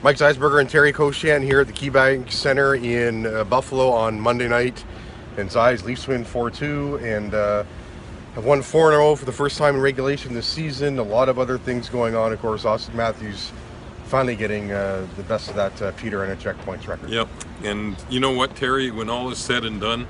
Mike Zeisberger and Terry Koshan here at the KeyBank Center in Buffalo on Monday night. And Zeiss Leafs win 4-2 and have won 4 in a row for the first time in regulation this season. A lot of other things going on. Of course, Austin Matthews finally getting the best of that Peter and a checkpoints record. Yep. And you know what, Terry, when all is said and done,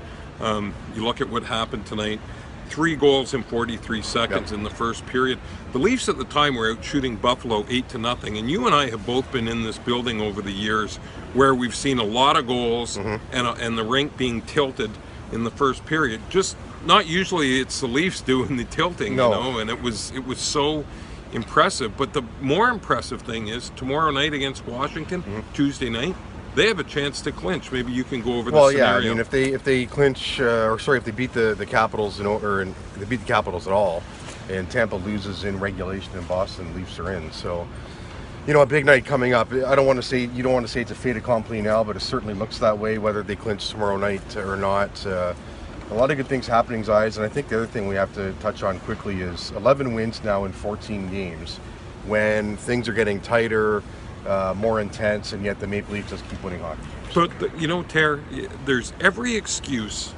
you look at what happened tonight. 3 goals in 43 seconds in the first period. The Leafs at the time were out shooting Buffalo 8-0, and you and I have both been in this building over the years where we've seen a lot of goals and the rink being tilted in the first period. Just not usually it's the Leafs doing the tilting, you know, and it was so impressive. But the more impressive thing is tomorrow night against Washington, Tuesday night, they have a chance to clinch. Maybe you can go over the scenario. Well, yeah. I mean, if they clinch, if they beat the Capitals, if they beat the Capitals at all, and Tampa loses in regulation and Boston, Leafs are in. So, you know, a big night coming up. You don't want to say it's a fait accompli now, but it certainly looks that way. Whether they clinch tomorrow night or not, a lot of good things happening, Zeiss. And I think the other thing we have to touch on quickly is 11 wins now in 14 games, when things are getting tighter. More intense, and yet the Maple Leafs just keep winning hockey. But, you know, Ter, there's every excuse,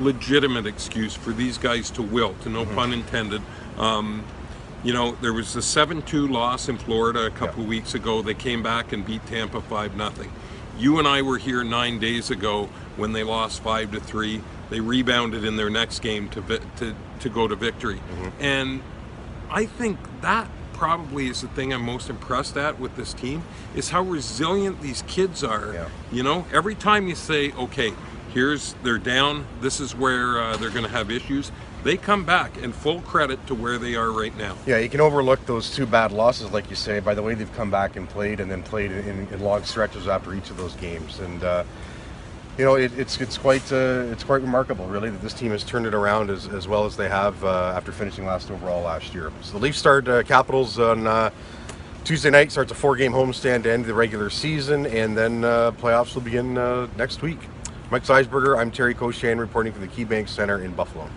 legitimate excuse, for these guys to wilt, no pun intended. You know, there was the 7-2 loss in Florida a couple of weeks ago. They came back and beat Tampa 5-0. You and I were here 9 days ago when they lost 5-3. They rebounded in their next game to go to victory. And I think that probably is the thing I'm most impressed at with this team, is how resilient these kids are. You know, every time you say, okay, they're down, this is where they're going to have issues, they come back, and full credit to where they are right now. Yeah, you can overlook those 2 bad losses, like you say, by the way they've come back and played, and then played in long stretches after each of those games. And you know, it's quite remarkable, really, that this team has turned it around as well as they have after finishing last overall last year. So the Leafs start Capitals on Tuesday night, starts a 4-game homestand to end the regular season, and then playoffs will begin next week. Mike Zeisberger, I'm Terry Koshan, reporting from the KeyBank Center in Buffalo.